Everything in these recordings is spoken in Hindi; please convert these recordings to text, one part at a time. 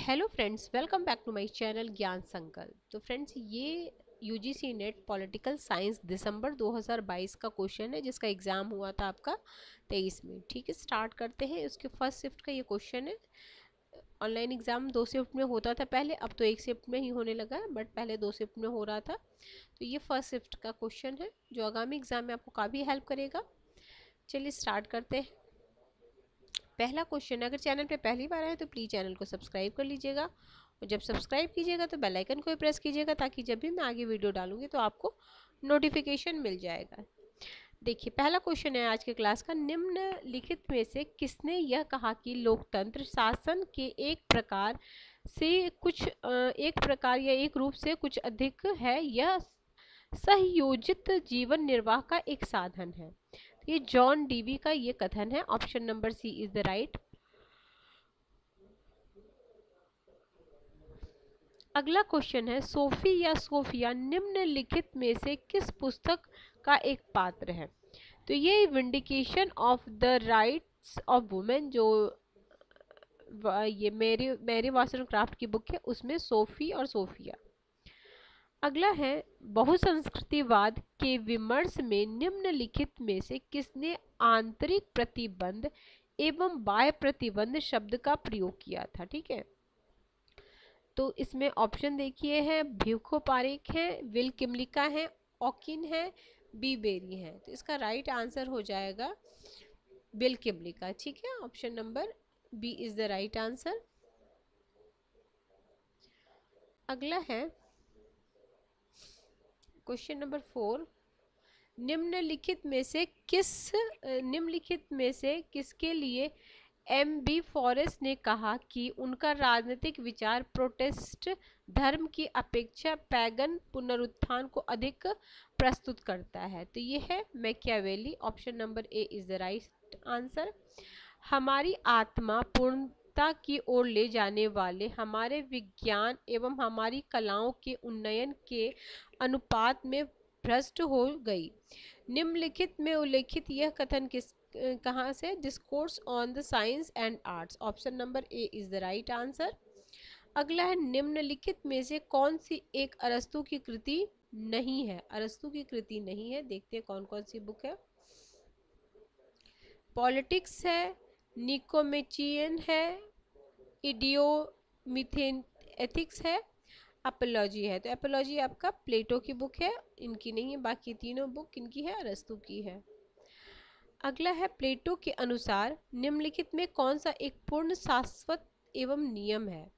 Hello friends, welcome back to my channel Gyan Sankalp. तो फ्रेंड्स, ये यूजीसी नेट पॉलिटिकल साइंस दिसंबर 2022 का क्वेश्चन है, जिसका एग्ज़ाम हुआ था आपका 23 में। ठीक है, स्टार्ट करते हैं। उसके फर्स्ट शिफ्ट का ये क्वेश्चन है। ऑनलाइन एग्ज़ाम 2 शिफ्ट में होता था पहले, अब तो 1 शिफ्ट में ही होने लगा है, बट पहले 2 शिफ्ट में हो रहा था। तो ये फर्स्ट शिफ्ट का क्वेश्चन है, जो आगामी एग्ज़ाम में आपको काफ़ी हेल्प करेगा। चलिए स्टार्ट करते हैं। पहला क्वेश्चन, अगर चैनल पे पहली बार आए तो प्लीज़ चैनल को सब्सक्राइब कर लीजिएगा, और जब सब्सक्राइब कीजिएगा तो बेल आइकन को भी प्रेस कीजिएगा, ताकि जब भी मैं आगे वीडियो डालूंगी तो आपको नोटिफिकेशन मिल जाएगा। देखिए, पहला क्वेश्चन है आज के क्लास का। निम्नलिखित में से किसने यह कहा कि लोकतंत्र शासन के एक प्रकार या एक रूप से कुछ अधिक है, यह सहयोजित जीवन निर्वाह का एक साधन है? ये जॉन डीवी का ये कथन है। Option number C is the right. अगला क्वेश्चन है, सोफी या सोफिया निम्नलिखित में से किस पुस्तक का एक पात्र है? तो ये vindication of the rights of women, जो ये मेरी वॉसनक्राफ्ट की बुक है, उसमें सोफी और सोफिया। अगला है, बहुसंस्कृतिवाद के विमर्श में निम्नलिखित में से किसने आंतरिक प्रतिबंध एवं बाह्य प्रतिबंध शब्द का प्रयोग किया था? ठीक है, तो इसमें ऑप्शन देखिए है, भ्यूखो पारेख है, विल किमलिका है, ऑकिन है, बी बेरी है। तो इसका राइट आंसर हो जाएगा विल किमलिका। ठीक है, option number B is the right answer. अगला है क्वेश्चन नंबर 4। निम्नलिखित में से किसके लिए एम बी फॉरेस्ट ने कहा कि उनका राजनीतिक विचार प्रोटेस्ट धर्म की अपेक्षा पैगन पुनरुत्थान को अधिक प्रस्तुत करता है? तो ये है Machiavelli. Option number A is the right answer. हमारी आत्मा पूर्णता की ओर ले जाने वाले हमारे विज्ञान एवं हमारी कलाओं के उन्नयन के अनुपात में भ्रष्ट हो गई। निम्नलिखित में उल्लेखित यह कथन कहाँ से? Discourse on the science and arts. Option number A is the right answer. अगला है, निम्नलिखित में से कौन सी एक अरस्तु की कृति नहीं है? अरस्तु की कृति नहीं है, देखते हैं कौन कौन सी बुक है। पॉलिटिक्स है, निकोमेचियन है, इडियोमिथेन एथिक्स है, एपोलॉजी है। तो एपोलॉजी आपका प्लेटो की बुक है, इनकी नहीं है। बाकी तीनों बुक इनकी है, अरस्तु की है। अगला है, प्लेटो के अनुसार निम्नलिखित में कौन सा एक पूर्ण शाश्वत एवं नियम है?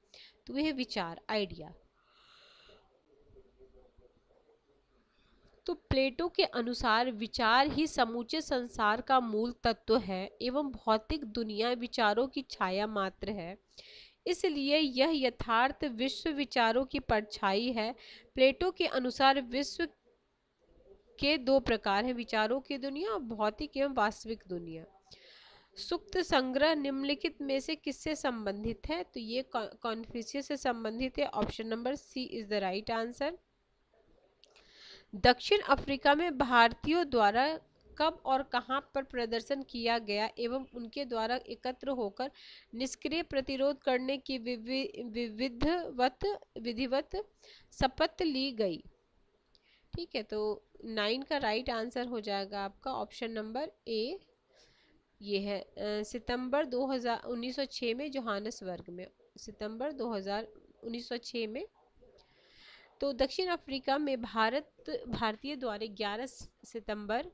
तो वह है विचार, आइडिया। तो प्लेटो के अनुसार विचार ही समूचे संसार का मूल तत्व है एवं भौतिक दुनिया विचारों की छाया मात्र है। इसलिए यह यथार्थ विश्व विचारों की परछाई है। प्लेटो के अनुसार विश्व के 2 प्रकार हैं, विचारों की दुनिया और भौतिक एवं वास्तविक दुनिया। सुक्त संग्रह निम्नलिखित में से किससे संबंधित है? तो ये कॉन्फ्यूशियस से संबंधित है। Option number C is the right answer. दक्षिण अफ्रीका में भारतीयों द्वारा कब और कहां पर प्रदर्शन किया गया एवं उनके द्वारा एकत्र होकर निष्क्रिय प्रतिरोध करने की विधिवत शपथ ली गई? ठीक है, तो 9 का राइट आंसर हो जाएगा आपका ऑप्शन नंबर ए। ये है सितंबर 1906 में जोहानसबर्ग में। सितंबर 1906 में। तो दक्षिण अफ्रीका में भारतीय द्वारा 11 सितंबर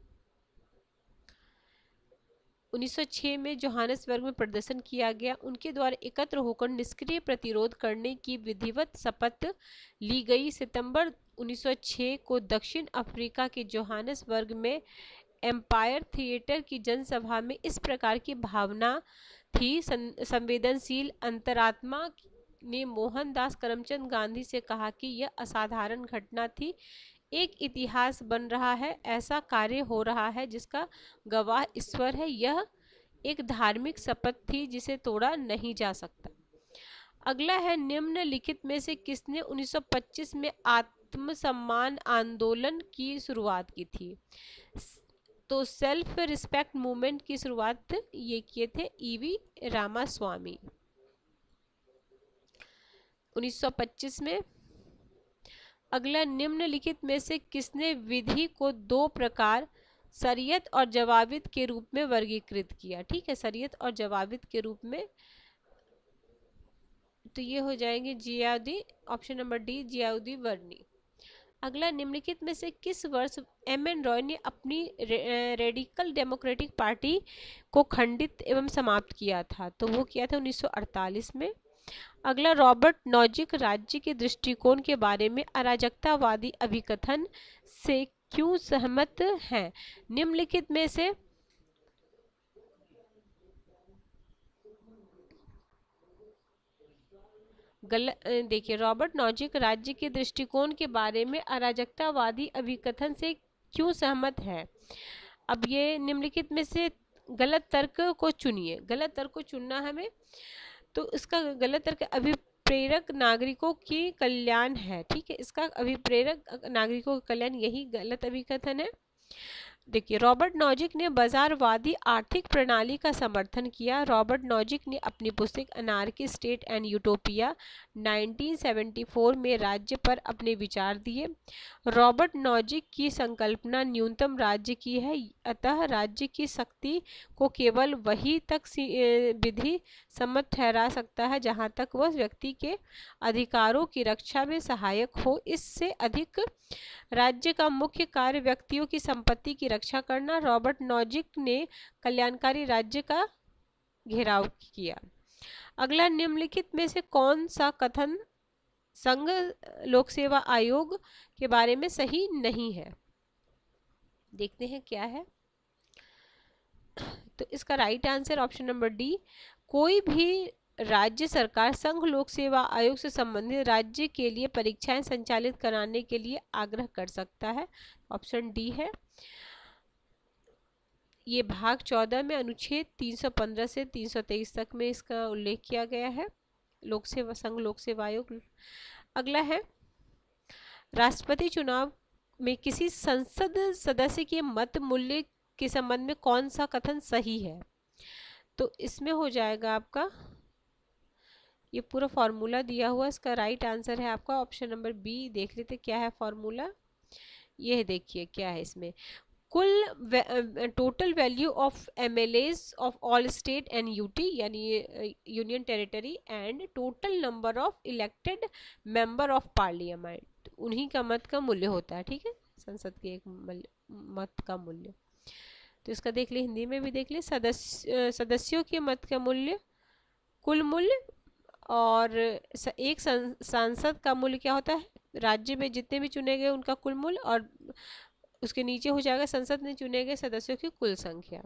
1906 में जोहानसबर्ग में प्रदर्शन किया गया। उनके द्वारा एकत्र होकर निष्क्रिय प्रतिरोध करने की विधिवत शपथ ली गई। सितंबर 1906 को दक्षिण अफ्रीका के जोहानसबर्ग में एम्पायर थिएटर की जनसभा में इस प्रकार की भावना थी। संवेदनशील अंतरात्मा ने मोहनदास करमचंद गांधी से कहा कि यह असाधारण घटना थी, एक इतिहास बन रहा है, ऐसा कार्य हो रहा है जिसका गवाह ईश्वर है। यह एक धार्मिक शपथ थी जिसे तोड़ा नहीं जा सकता। अगला है, निम्नलिखित में से किसने 1925 में आत्मसम्मान आंदोलन की शुरुआत की थी? तो सेल्फ रिस्पेक्ट मूवमेंट की शुरुआत ये किए थे ईवी रामास्वामी। 1925 में। अगला, निम्नलिखित में से किसने विधि को दो प्रकार शरीयत और जवाबित के रूप में वर्गीकृत किया? ठीक है, शरीयत और जवाबित के रूप में, तो ये हो जाएंगे Ziauddin, option number D Ziauddin Barni. अगला, निम्नलिखित में से किस वर्ष एम.एन. रॉय ने अपनी रेडिकल डेमोक्रेटिक पार्टी को खंडित एवं समाप्त किया था? तो वो किया था 1948 में। अगला, रॉबर्ट नॉजिक राज्य के दृष्टिकोण के बारे में अराजकतावादी अभिकथन से क्यों सहमत हैं? निम्नलिखित में से देखिए, रॉबर्ट नॉजिक राज्य के दृष्टिकोण के बारे में अराजकतावादी अभिकथन से क्यों सहमत है? अब ये निम्नलिखित में से गलत तर्क को चुनिए। गलत तर्क को चुनना हमें, तो इसका गलत तर्क अभिप्रेरक नागरिकों की कल्याण है। ठीक है, इसका अभिप्रेरक नागरिकों का कल्याण, यही गलत अभिकथन है। देखिए, रॉबर्ट नॉजिक ने बाजारवादी आर्थिक प्रणाली का समर्थन किया। रॉबर्ट नॉजिक ने अपनी पुस्तक अनार्की, स्टेट एंड यूटोपिया 1974 में राज्य पर अपने विचार दिए। रॉबर्ट नॉजिक की संकल्पना न्यूनतम राज्य की है, अतः राज्य की शक्ति को केवल वही तक विधि सम्मत ठहरा सकता है जहां तक वह व्यक्ति के अधिकारों की रक्षा में सहायक हो। इससे अधिक राज्य का मुख्य कार्य व्यक्तियों की संपत्ति की रक्षा करना। रॉबर्ट नॉजिक ने कल्याणकारी राज्य का घेराव किया। अगला, निम्नलिखित में से कौन सा कथन संघ लोक सेवा आयोग के बारे में सही नहीं है? देखते हैं क्या है। तो इसका right answer option number D, कोई भी राज्य सरकार संघ लोक सेवा आयोग से संबंधित राज्य के लिए परीक्षाएं संचालित कराने के लिए आग्रह कर सकता है। ऑप्शन डी है। ये भाग 14 में अनुच्छेद 315 से 323 तक में इसका उल्लेख किया गया है, लोक सेवा संघ लोक सेवा आयोग। अगला है, राष्ट्रपति चुनाव में किसी संसद सदस्य के मत मूल्य के संबंध में कौन सा कथन सही है? तो इसमें हो जाएगा आपका, ये पूरा फॉर्मूला दिया हुआ, इसका राइट आंसर है आपका ऑप्शन नंबर बी। देख लेते क्या है फॉर्मूला। ये देखिए क्या है इसमें, कुल total value of MLAs of all state and UT यानी union territory and total number of elected member of parliament, उन्हीं का मत का मूल्य होता है। ठीक है, संसद के एक मत का मूल्य। तो इसका देख ले, हिंदी में भी देख ले, सदस्यों के मत का मूल्य, कुल मूल्य, और एक सांसद का मूल्य क्या होता है, राज्य में जितने भी चुने गए उनका कुल मूल्य, और उसके नीचे हो जाएगा संसद में चुने गए सदस्यों की कुल संख्या।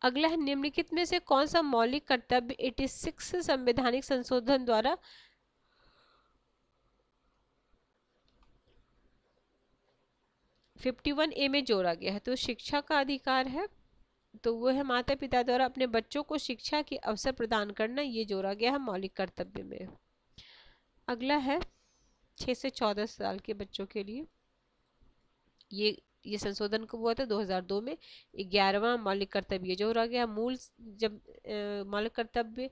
अगला है, निम्नलिखित में से कौन सा मौलिक कर्तव्य 86 संवैधानिक संशोधन द्वारा 51A में जोड़ा गया है? तो शिक्षा का अधिकार है, तो वो है माता पिता द्वारा अपने बच्चों को शिक्षा के अवसर प्रदान करना, ये जोड़ा गया है मौलिक कर्तव्य में। अगला है 6 से 14 साल के बच्चों के लिए, ये संशोधन कब हुआ था? 2002 में। 11वां मौलिक कर्तव्य जोड़ा गया। मूल जब मौलिक कर्तव्य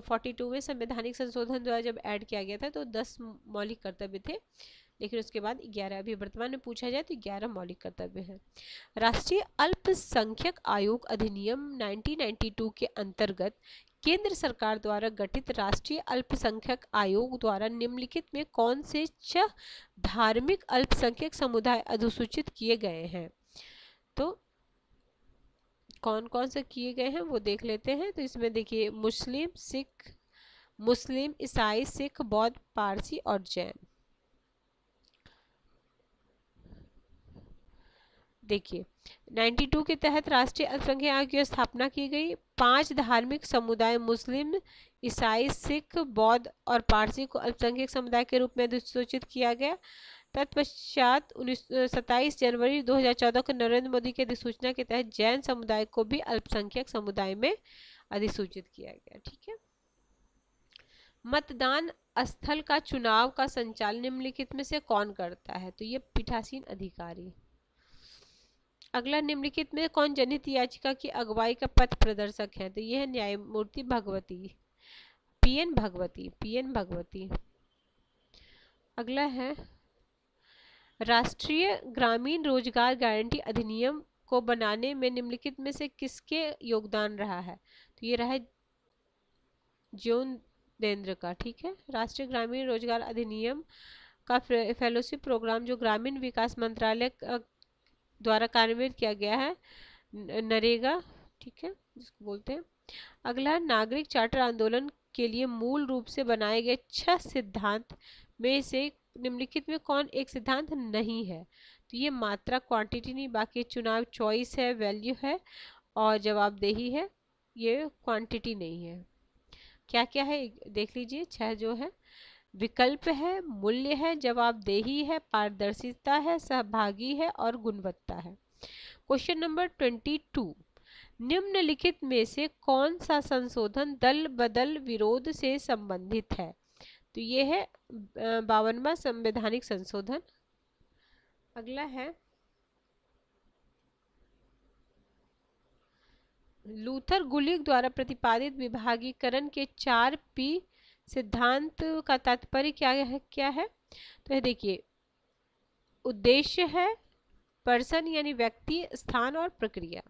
42 में संवैधानिक संशोधन द्वारा जब ऐड किया गया था तो 10 मौलिक कर्तव्य थे, लेकिन उसके बाद 11, अभी वर्तमान में पूछा जाए तो 11 मौलिक कर्तव्य हैं। राष्ट्रीय अल्पसंख्यक आयोग अधिनियम 1992 के अंतर्गत केंद्र सरकार द्वारा गठित राष्ट्रीय अल्पसंख्यक आयोग द्वारा निम्नलिखित में कौन से 6 धार्मिक अल्पसंख्यक समुदाय अधिसूचित किए गए हैं? तो कौन कौन से किए गए हैं वो देख लेते हैं। तो इसमें देखिए, मुस्लिम, सिख, मुस्लिम, ईसाई, सिख, बौद्ध, पारसी और जैन। देखिए, 92 के तहत राष्ट्रीय अल्पसंख्यक आयोग की स्थापना की गई। 5 धार्मिक समुदाय मुस्लिम, ईसाई, सिख, बौद्ध और पारसी को अल्पसंख्यक समुदाय के रूप में अधिसूचित किया गया। तत्पश्चात 27 जनवरी 2014 को नरेंद्र मोदी की अधिसूचना के तहत जैन समुदाय को भी अल्पसंख्यक समुदाय में अधिसूचित किया गया। ठीक है, मतदान स्थल का चुनाव का संचालन निम्नलिखित में से कौन करता है? तो ये पीठासीन अधिकारी। अगला, निम्नलिखित में कौन जनहित याचिका की अगुवाई का पथ प्रदर्शक है? तो यह है न्यायमूर्ति भगवती। PN Bhagwati, PN Bhagwati. अगला है राष्ट्रीय ग्रामीण रोजगार गारंटी अधिनियम को बनाने में निम्नलिखित में से किसके योगदान रहा है? तो ये रहा है ज्योतिरेंद्र का। ठीक है, राष्ट्रीय ग्रामीण रोजगार अधिनियम का फेलोशिप प्रोग्राम जो ग्रामीण विकास मंत्रालय द्वारा कार्यान्वित किया गया है, नरेगा, ठीक है, जिसको बोलते हैं। अगला नागरिक चार्टर आंदोलन के लिए मूल रूप से बनाए गए 6 सिद्धांत में से निम्नलिखित में कौन एक सिद्धांत नहीं है? तो ये मात्रा, क्वांटिटी नहीं, बाकी चुनाव चॉइस है, वैल्यू है और जवाबदेही है, ये क्वांटिटी नहीं है। क्या क्या है देख लीजिए, 6 जो है, विकल्प है, मूल्य है, जवाबदेही है, पारदर्शिता है, सहभागी है और गुणवत्ता है। क्वेश्चन नंबर 22, निम्नलिखित में से कौन सा संशोधन दल बदल विरोध से संबंधित है? तो ये है 52वां संवैधानिक संशोधन। अगला है लूथर गुलिक द्वारा प्रतिपादित विभागीकरण के 4P सिद्धांत का तात्पर्य क्या है? तो ये देखिए, उद्देश्य है, पर्सन यानी व्यक्ति, स्थान और प्रक्रिया।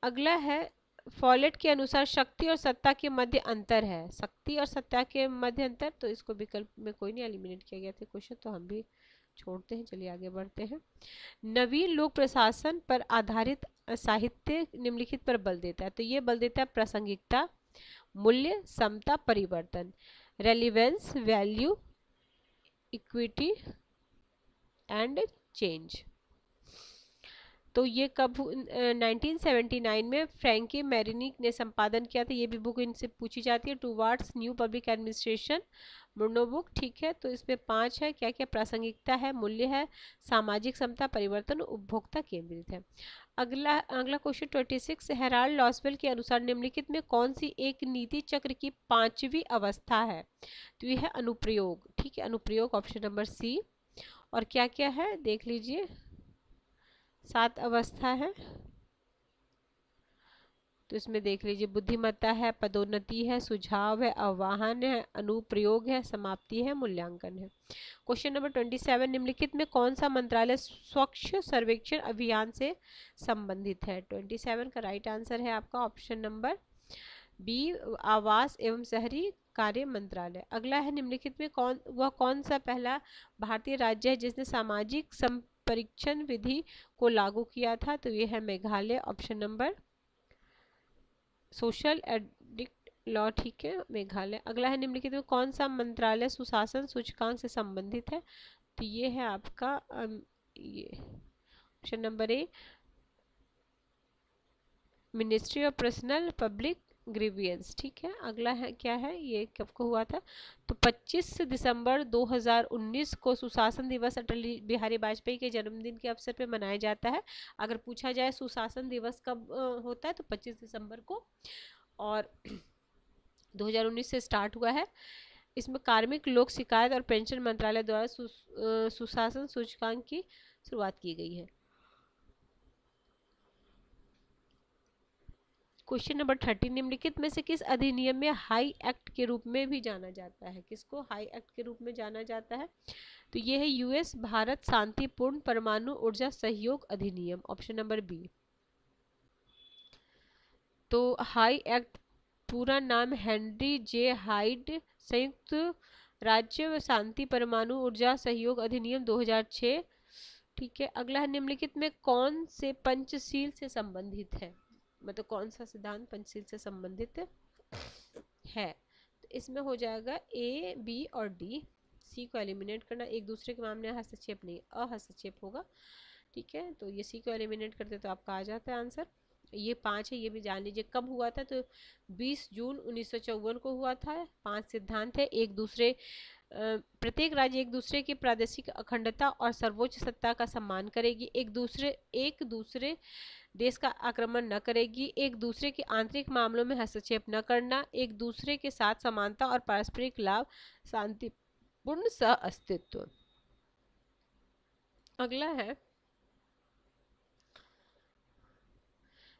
अगला है फॉलेट के अनुसार शक्ति और सत्ता के मध्य अंतर है, शक्ति और सत्ता के मध्य अंतर, तो इसको विकल्प में कोई नहीं एलिमिनेट किया गया था क्वेश्चन, तो हम भी छोड़ते हैं। चलिए आगे बढ़ते हैं। नवीन लोक प्रशासन पर आधारित साहित्य निम्नलिखित पर बल देता है, तो ये बल देता है प्रासंगिकता, मूल्य, समता, परिवर्तन, relevance, value, equity and change. तो ये कब 1979 में फ्रैंकी मैरिनिक ने संपादन किया था। ये भी बुक इनसे पूछी जाती है, towards new public administration, Marini book. ठीक है, तो इसमें 5 है, क्या क्या? प्रासंगिकता है, मूल्य है, सामाजिक समता, परिवर्तन, उपभोक्ता केंद्रित है। अगला क्वेश्चन 26, हेराल्ड लॉसवेल के अनुसार निम्नलिखित में कौन सी एक नीति चक्र की 5वीं अवस्था है? तो ये है अनुप्रयोग। ठीक है, अनुप्रयोग, ऑप्शन नंबर सी। और क्या क्या है देख लीजिए, 7 अवस्था है, तो इसमें देख लीजिए, बुद्धिमत्ता है, पदोन्नति है, सुझाव है, आह्वान है, अनुप्रयोग है, समाप्ति है, मूल्यांकन है। क्वेश्चन नंबर 27, निम्नलिखित में कौन सा मंत्रालय स्वच्छ सर्वेक्षण अभियान से संबंधित है? 27 का राइट आंसर है आपका ऑप्शन नंबर बी, आवास एवं शहरी कार्य मंत्रालय। अगला है निम्नलिखित में कौन सा पहला भारतीय राज्य है जिसने सामाजिक परीक्षण विधि को लागू किया था? तो ये है Meghalaya, option number social addict law. ठीक है, मेघालय। अगला है निम्नलिखित में कौन सा मंत्रालय सुशासन सूचकांक से संबंधित है? तो ये है आपका ये option number A, ministry of personnel public grievance. ठीक है, अगला है क्या है, ये कब को हुआ था? तो 25 दिसंबर 2019 को सुशासन दिवस अटल बिहारी वाजपेयी के जन्मदिन के अवसर पर मनाया जाता है। अगर पूछा जाए सुशासन दिवस कब होता है, तो 25 दिसंबर को, और 2019 से स्टार्ट हुआ है। इसमें कार्मिक लोक शिकायत और पेंशन मंत्रालय द्वारा सुशासन सूचकांक की शुरुआत की गई है। क्वेश्चन नंबर 30, निम्नलिखित में से किस अधिनियम में हाई एक्ट के रूप में भी जाना जाता है? किसको हाई एक्ट के रूप में जाना जाता है? तो ये है यूएस भारत शांतिपूर्ण परमाणु ऊर्जा सहयोग अधिनियम, ऑप्शन नंबर बी। तो हाई एक्ट पूरा नाम हेनरी जे हाइड संयुक्त राज्य शांति परमाणु ऊर्जा सहयोग अधिनियम 2006। ठीक है, अगला है निम्नलिखित में कौन से पंचशील से संबंधित है? मतलब कौन सा सिद्धांत पंचशील से संबंधित है? तो इसमें हो जाएगा ए, बी और डी। सी को एलिमिनेट करना, एक दूसरे के मामले में हस्तक्षेप नहीं, अहस्तक्षेप होगा। ठीक है, तो ये सी को एलिमिनेट करते तो आपका आ जाता है आंसर। ये 5 है, ये भी जान लीजिए कब हुआ था। तो 20 जून 1954 को हुआ था। 5 सिद्धांत है, प्रत्येक राज्य एक दूसरे की प्रादेशिक अखंडता और सर्वोच्च सत्ता का सम्मान करेगी, एक दूसरे देश का आक्रमण न करेगी, एक दूसरे के आंतरिक मामलों में हस्तक्षेप न करना, एक दूसरे के साथ समानता और पारस्परिक लाभ, शांतिपूर्ण सह अस्तित्व। अगला है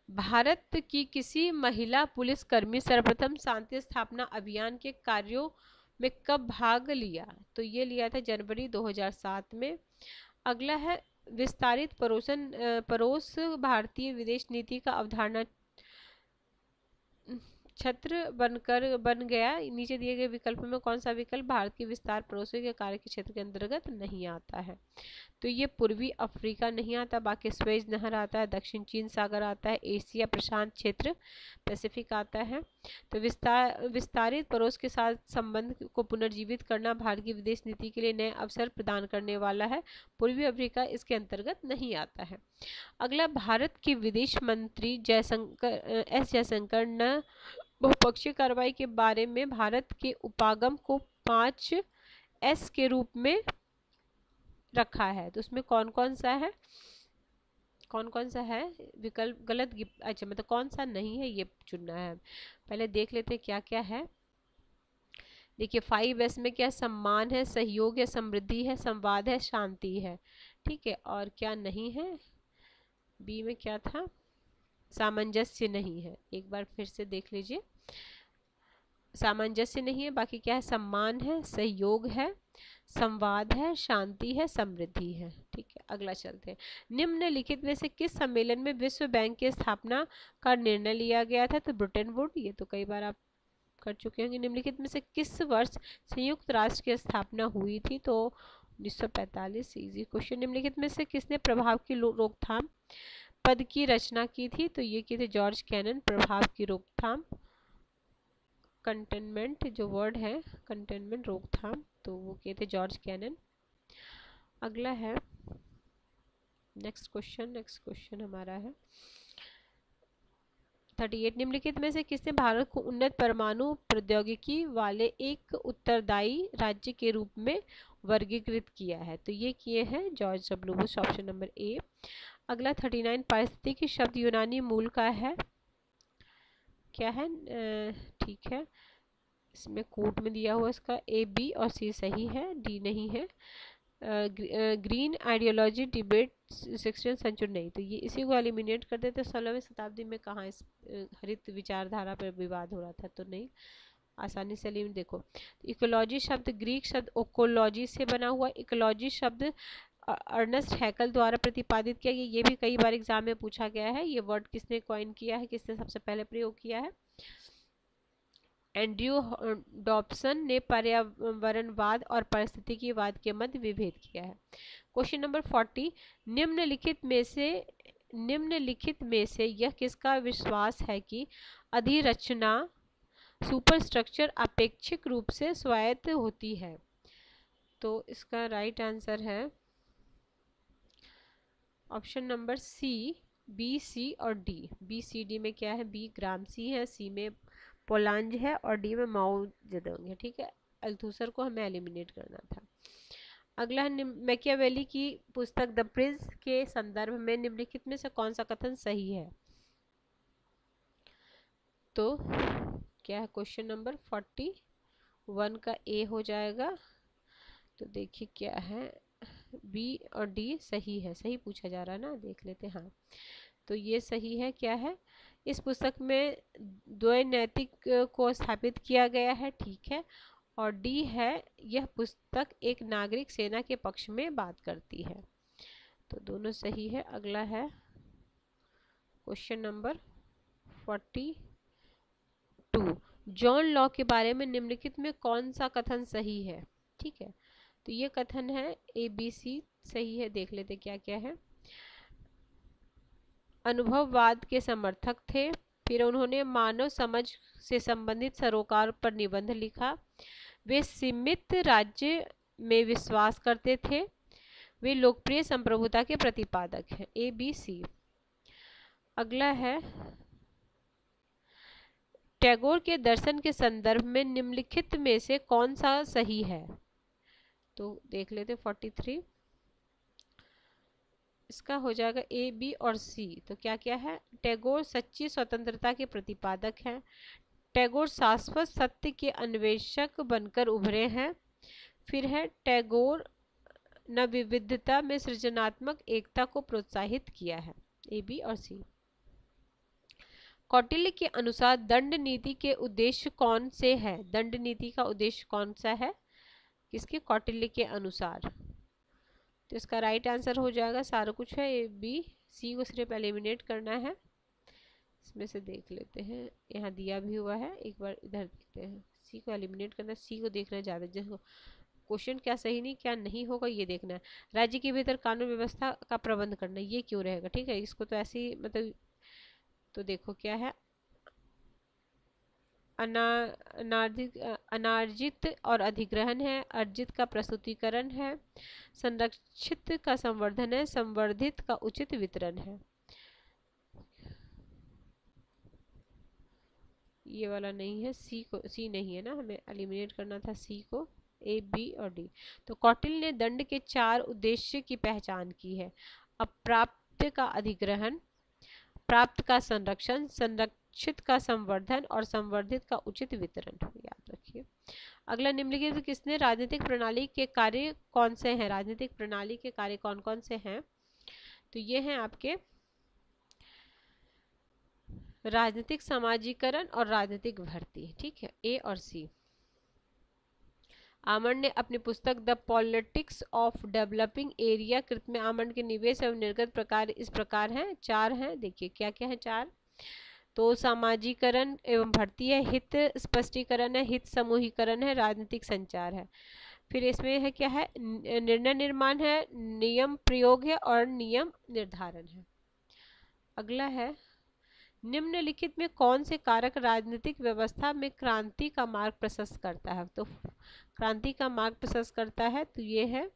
भारत की किसी महिला पुलिसकर्मी सर्वप्रथम शांति स्थापना अभियान के कार्यों में कब भाग लिया? तो ये लिया था जनवरी 2007 में। अगला है विस्तारित परोस भारतीय विदेश नीति का अवधारणा छत्र बन गया। नीचे दिए गए विकल्प में कौन सा विकल्प भारत के विस्तार पड़ोसी के कार्य के क्षेत्र के अंतर्गत नहीं आता है? तो ये पूर्वी अफ्रीका नहीं आता, बाकी स्वेज नहर आता है, दक्षिण चीन सागर आता है, एशिया प्रशांत क्षेत्र पैसिफिक आता है। तो विस्तारित पड़ोस के साथ संबंध को पुनर्जीवित करना भारत की विदेश नीति के लिए नए अवसर प्रदान करने वाला है। पूर्वी अफ्रीका इसके अंतर्गत नहीं आता है। अगला, भारत के विदेश मंत्री एस जयशंकर ने बहुपक्षीय कार्रवाई के बारे में भारत के उपागम को 5S के रूप में रखा है। तो उसमें कौन कौन सा है विकल्प गलत? अच्छा, मतलब कौन सा नहीं है ये चुनना है। पहले देख लेते हैं क्या क्या है। देखिए 5S में क्या? सम्मान है, सहयोग है, समृद्धि है, संवाद है, शांति है। ठीक है, और क्या नहीं है? बी में क्या था? सामंजस्य नहीं है। एक बार फिर से देख लीजिए, सामंजस्य नहीं है, बाकी क्या है? सम्मान है, सहयोग है, संवाद है, शांति है, समृद्धि है। ठीक है, अगला चलते हैं। निम्नलिखित में से किस सम्मेलन में विश्व बैंक की स्थापना का निर्णय लिया गया था? तो ब्रिटेन वुड, ये तो कई बार आप कर चुके होंगे। निम्नलिखित में से किस वर्ष संयुक्त राष्ट्र की स्थापना हुई थी? तो 1945। Easy question. निम्नलिखित में से किसने प्रभाव की रोकथाम पद की रचना की थी? तो ये की थे जॉर्ज कैनन। प्रभाव की रोकथाम, कंटेनमेंट जो वर्ड है, कंटेनमेंट रोकथाम, तो वो किए थे जॉर्ज कैनन। अगला है नेक्स्ट क्वेश्चन हमारा है 38। निम्नलिखित में से किसने भारत को उन्नत परमाणु प्रौद्योगिकी वाले एक उत्तरदायी राज्य के रूप में वर्गीकृत किया है? तो ये किए हैं George W Bush, option number ए। अगला 39। पारिस्थितिकी शब्द यूनानी मूल का है, क्या है? ठीक है, इसमें कोट में दिया हुआ इसका ए, बी और सी सही है, डी नहीं है। ग्रीन आइडियोलॉजी डिबेट 16वीं सेंचुरी नहीं, तो ये इसी को एलिमिनेट कर देते। 16वीं शताब्दी में कहाँ इस हरित विचारधारा पर विवाद हो रहा था? तो नहीं, आसानी से एलिमिनेट। देखो, इकोलॉजी शब्द ग्रीक शब्द ओकोलॉजी से बना हुआ। इकोलॉजी शब्द अर्नेस्ट हैकल द्वारा प्रतिपादित किया गया। ये भी कई बार एग्जाम में पूछा गया है। ये वर्ड किसने कॉइन किया है, किसने सबसे पहले प्रयोग किया है? एंड्रयू डॉब्सन ने पर्यावरणवाद और पारिस्थितिकीवाद के मध्य विभेद किया है। Question number 40। निम्नलिखित में से यह किसका विश्वास है कि अधिरचना सुपरस्ट्रक्चर अपेक्षिक रूप से स्वायत्त होती है? तो इसका राइट आंसर है ऑप्शन नंबर सी, बी, सी और डी। बी, सी, डी में क्या है? बी ग्रामसी है, सी में पोलांज है और डी में माओ जेडोंग है। ठीक है, अल्थुसर को हमें एलिमिनेट करना था। अगला है मैकियावेली की पुस्तक द प्रिंस के संदर्भ में निम्नलिखित में से कौन सा कथन सही है? तो क्या है? क्वेश्चन नंबर 41 का ए हो जाएगा। तो देखिए क्या है, बी और डी सही है। सही पूछा जा रहा है ना, देख लेते हैं। हाँ, तो ये सही है। क्या है? इस पुस्तक में द्वैनैतिक को स्थापित किया गया है। ठीक है, और डी है, यह पुस्तक एक नागरिक सेना के पक्ष में बात करती है। तो दोनों सही है। अगला है क्वेश्चन नंबर 42। जॉन लॉ के बारे में निम्नलिखित में कौन सा कथन सही है? ठीक है, तो ये कथन है ए, बी, सी सही है। देख लेते क्या क्या है। अनुभववाद के समर्थक थे। फिर उन्होंने मानव समझ से संबंधित सरोकार पर निबंध लिखा। वे सीमित राज्य में विश्वास करते थे। वे लोकप्रिय संप्रभुता के प्रतिपादक हैं। ए, बी, सी। अगला है टैगोर के दर्शन के संदर्भ में निम्नलिखित में से कौन सा सही है? तो देख लेते 43। इसका हो जाएगा ए, बी और सी। तो क्या क्या है? टैगोर सच्ची स्वतंत्रता के प्रतिपादक हैं। टैगोर शाश्वत सत्य के अन्वेषक बनकर उभरे हैं। फिर है टैगोर ने विविधता में सृजनात्मक एकता को प्रोत्साहित किया है। ए, बी और सी। कौटिल्य के अनुसार दंड नीति के उद्देश्य कौन से है? दंड नीति का उद्देश्य कौन सा है किसके? कौटिल्य के अनुसार। तो इसका राइट आंसर हो जाएगा, सारा कुछ है ए बी, सी को सिर्फ एलिमिनेट करना है। इसमें से देख लेते हैं, यहाँ दिया भी हुआ है, एक बार इधर देखते हैं। सी को एलिमिनेट करना, सी को देखना ज़्यादा, जिसको क्वेश्चन क्या सही नहीं क्या नहीं होगा ये देखना है। राज्य के भीतर कानून व्यवस्था का प्रबंध करना, ये क्यों रहेगा? ठीक है, इसको तो ऐसे ही मतलब, तो देखो क्या है, अनार्जित और अधिग्रहण है, अर्जित का प्रस्तुतिकरण है, संरक्षित का संवर्धन है, संवर्धित का उचित वितरण है। ये वाला नहीं है, सी को, सी नहीं है ना, हमें एलिमिनेट करना था सी को, ए बी और डी। तो कौटिल्य ने दंड के 4 उद्देश्य की पहचान की है। अप्राप्त का अधिग्रहण, प्राप्त का संरक्षण, संरक्षित का संवर्धन और संवर्धित का उचित वितरण, याद रखिए। अगला, निम्नलिखित तो किसने राजनीतिक प्रणाली के कार्य कौन से हैं? राजनीतिक प्रणाली के कार्य कौन कौन से हैं? तो ये हैं आपके राजनीतिक समाजीकरण और राजनीतिक भर्ती। ठीक है, ए और सी। आमंड ने अपनी पुस्तक the politics of developing area कृत में आमंड के निवेश एवं निर्गत प्रकार इस प्रकार हैं, 4 हैं। देखिए क्या क्या है 4। तो समाजीकरण एवं भर्ती है, हित स्पष्टीकरण है, हित समूहीकरण है, राजनीतिक संचार है। फिर इसमें है क्या है, निर्णय निर्माण है, नियम प्रयोग है और नियम निर्धारण है। अगला है, निम्नलिखित में कौन से कारक राजनीतिक व्यवस्था में क्रांति का मार्ग प्रशस्त करता है? तो क्रांति का मार्ग प्रशस्त करता है, तो ये है,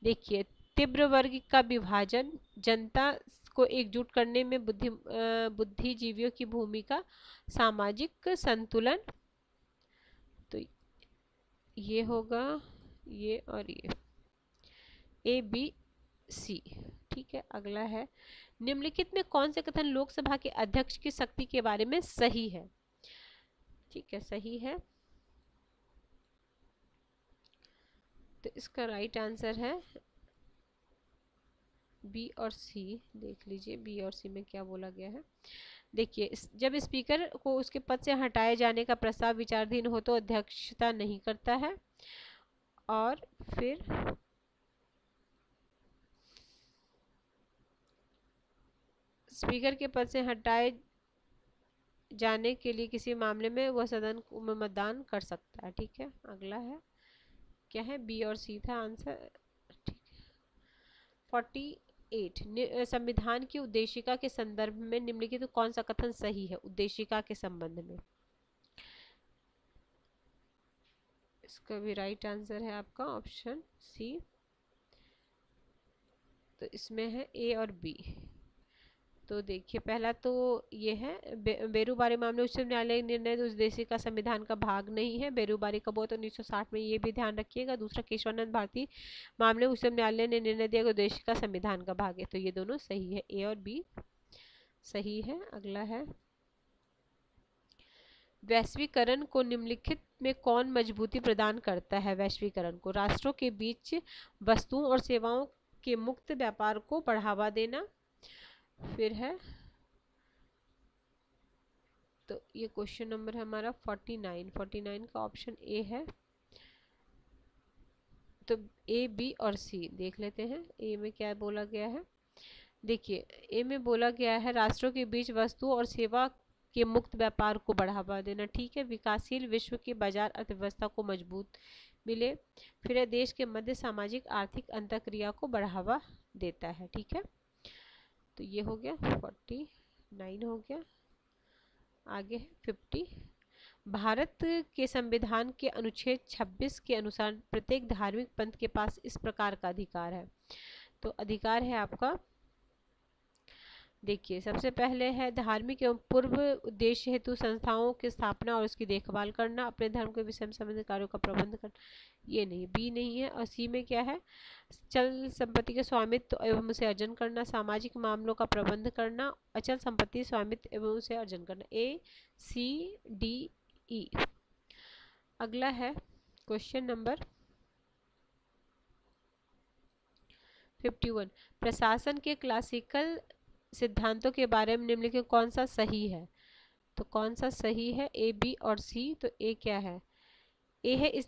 देखिए, तीव्र वर्ग का विभाजन, जनता को एकजुट करने में बुद्धिजीवियों की भूमिका, सामाजिक संतुलन, तो ये होगा ये और ये, ए बी सी। ठीक है, अगला है, निम्नलिखित में कौन से कथन लोकसभा के अध्यक्ष की शक्ति के बारे में सही है? ठीक है, सही है, तो इसका राइट आंसर है बी और सी। देख लीजिए बी और सी में क्या बोला गया है। देखिए, जब स्पीकर को उसके पद से हटाए जाने का प्रस्ताव विचाराधीन हो तो अध्यक्षता नहीं करता है, और फिर स्पीकर के पद से हटाए जाने के लिए किसी मामले में वह सदन में मतदान कर सकता है। ठीक है, अगला है, क्या है, बी और सी था आंसर। ठीक है, 48, संविधान की उद्देशिका के संदर्भ में निम्नलिखित तो कौन सा कथन सही है? उद्देशिका के संबंध में, इसका भी राइट आंसर है आपका ऑप्शन सी। तो इसमें है ए और बी। तो देखिए, पहला तो ये है, बेरूबारी मामले उच्च न्यायालय निर्णय उद्देशिका संविधान का भाग नहीं है। बेरूबारी कब हुआ तो 1960 में, ये भी ध्यान रखिएगा। दूसरा, केशवानंद भारती मामले उच्च न्यायालय ने निर्णय दिया कि उद्देशिका संविधान का भाग है। तो ये दोनों सही है, ए और बी सही है। अगला है, वैश्वीकरण को निम्नलिखित में कौन मजबूती प्रदान करता है? वैश्वीकरण को राष्ट्रों के बीच वस्तुओं और सेवाओं के मुक्त व्यापार को बढ़ावा देना। फिर है, तो ये क्वेश्चन नंबर है हमारा 49 का ऑप्शन ए है। तो ए बी और सी देख लेते हैं, ए में क्या बोला गया है। देखिए, ए में बोला गया है राष्ट्रों के बीच वस्तु और सेवा के मुक्त व्यापार को बढ़ावा देना। ठीक है, विकासशील विश्व की बाजार अर्थव्यवस्था को मजबूत मिले। फिर है, देश के मध्य सामाजिक आर्थिक अंतःक्रिया को बढ़ावा देता है। ठीक है, तो ये हो गया 49 हो गया। आगे है 50, भारत के संविधान के अनुच्छेद 26 के अनुसार प्रत्येक धार्मिक पंथ के पास इस प्रकार का अधिकार है। तो अधिकार है आपका, देखिए, सबसे पहले है धार्मिक एवं पूर्व उद्देश्य हेतु संस्थाओं की स्थापना और उसकी देखभाल करना, अपने धर्म के विषय में संबंधित कार्यों का प्रबंध करना। ये नहीं, बी नहीं है। और सी में क्या है, चल संपत्ति के स्वामित्व एवं उसे अर्जन करना, सामाजिक मामलों का प्रबंध करना, अचल संपत्ति स्वामित्व एवं उसे अर्जन करना। ए सी डी ई। अगला है क्वेश्चन नंबर 51, प्रशासन के क्लासिकल सिद्धांतों के बारे में निम्नलिखित कौन सा सही है? तो कौन सा सही है, ए, बी और सी? तो ए क्या है? ए है इस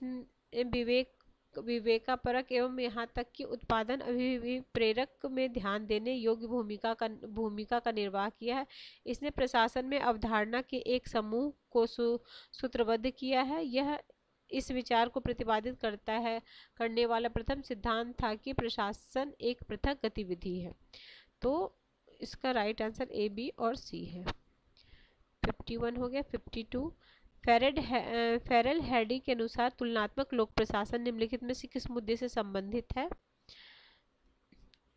विवेकापरक एवं यहाँ तक कि उत्पादन अभिप्रेरक में ध्यान देने योग्य भूमिका का निर्वाह किया है। इसने प्रशासन में अवधारणा के एक समूह को सूत्रबद्ध किया है। यह इस विचार को प्रतिपादित करने वाला प्रथम सिद्धांत था कि प्रशासन एक पृथक गतिविधि है। तो इसका राइट आंसर ए, बी और सी है। 51 हो गया। 52, फेरेल हैडी के अनुसार तुलनात्मक लोक प्रशासन निम्नलिखित में से किस मुद्दे से संबंधित है?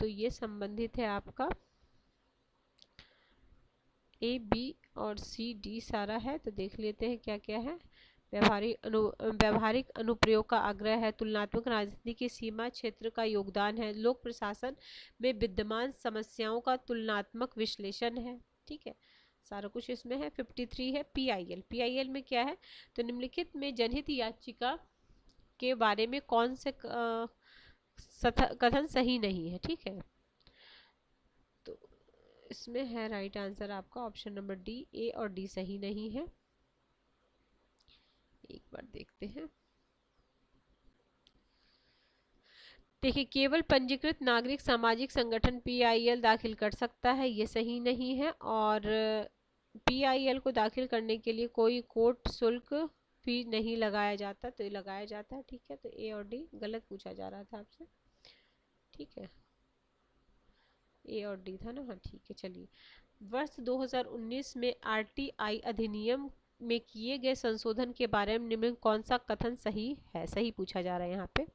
तो ये संबंधित है आपका ए, बी और सी, डी सारा है। तो देख लेते हैं क्या क्या है। व्यावहारिक अनुप्रयोग का आग्रह है, तुलनात्मक राजनीति की सीमा क्षेत्र का योगदान है, लोक प्रशासन में विद्यमान समस्याओं का तुलनात्मक विश्लेषण है। ठीक है, सारा कुछ इसमें है। 53 है पीआईएल। पीआईएल में क्या है? तो निम्नलिखित में जनहित याचिका के बारे में कौन से कथन सही नहीं है? ठीक है, तो इसमें है राइट आंसर आपका ऑप्शन नंबर डी, ए और डी सही नहीं है। एक बार देखते हैं। देखिए, केवल पंजीकृत नागरिक सामाजिक संगठन पीआईएल दाखिल कर सकता है, ये सही नहीं है। और पीआईएल को दाखिल करने के लिए कोई कोर्ट शुल्क भी नहीं लगाया जाता, तो ये लगाया जाता है। ठीक है, तो ए और डी गलत पूछा जा रहा था आपसे। ठीक है, ए और डी था ना? हाँ ठीक है, चलिए। वर्ष 2019 में आरटीआई अधिनियम में किए गए संशोधन के बारे में निम्न कौन सा कथन सही है? सही पूछा जा रहा है यहाँ पे।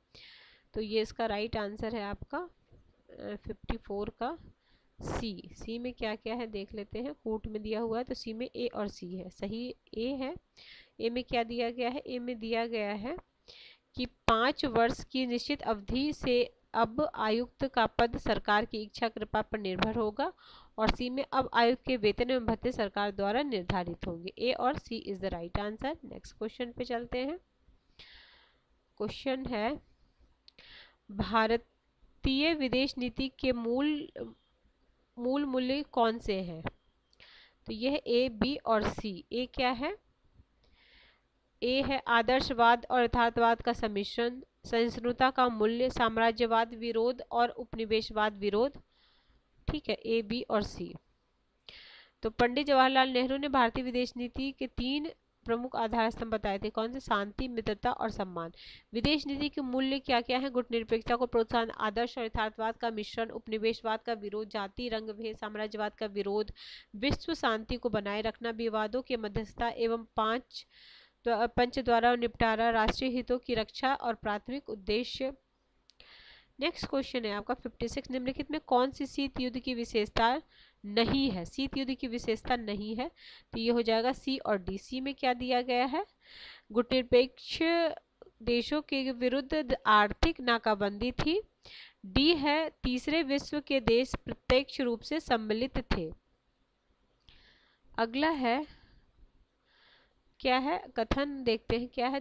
तो ये इसका राइट आंसर है आपका 54 का सी में क्या क्या है देख लेते हैं। कूट में दिया हुआ है, तो सी में ए और सी है। सही ए है। ए में क्या दिया गया है? ए में दिया गया है कि 5 वर्ष की निश्चित अवधि से अब आयुक्त का पद सरकार की इच्छा कृपा पर निर्भर होगा। और सी में अब आयुक्त के वेतन एवं भत्ते सरकार द्वारा निर्धारित होंगे। ए और C is the right answer. Next question पे चलते हैं। क्वेश्चन है, भारतीय विदेश नीति के मूल मूल्य कौन से हैं? तो यह ए, बी और सी। ए क्या है? ए है आदर्शवाद और यथार्थवाद का सम्मिश्रण, सहिष्णुता का मूल्य, साम्राज्यवाद विरोध और उपनिवेशवाद विरोध। ठीक है, ए, बी और सी। तो पंडित जवाहरलाल नेहरू ने भारतीय विदेश नीति के 3 प्रमुख आधार स्तंभ बताए थे। कौन से? शांति, मित्रता और सम्मान। विदेश नीति के मूल्य क्या क्या है? गुटनिरपेक्षता को प्रोत्साहन, आदर्श और यथार्थवाद का मिश्रण, उपनिवेशवाद का विरोध, जाति रंग भेद, साम्राज्यवाद का विरोध, विश्व शांति को बनाए रखना, विवादों के मध्यस्थता एवं पंच द्वारा निपटारा, राष्ट्रीय हितों की रक्षा और प्राथमिक उद्देश्य। नेक्स्ट क्वेश्चन है आपका 56, निम्नलिखित में कौन सी शीत युद्ध की विशेषता नहीं है? शीत युद्ध की विशेषता नहीं है, तो ये हो जाएगा सी और डी। सी में क्या दिया गया है? गुटनिरपेक्ष देशों के विरुद्ध आर्थिक नाकाबंदी थी। डी है तीसरे विश्व के देश प्रत्यक्ष रूप से सम्मिलित थे। अगला है क्या है? कथन देखते हैं क्या है।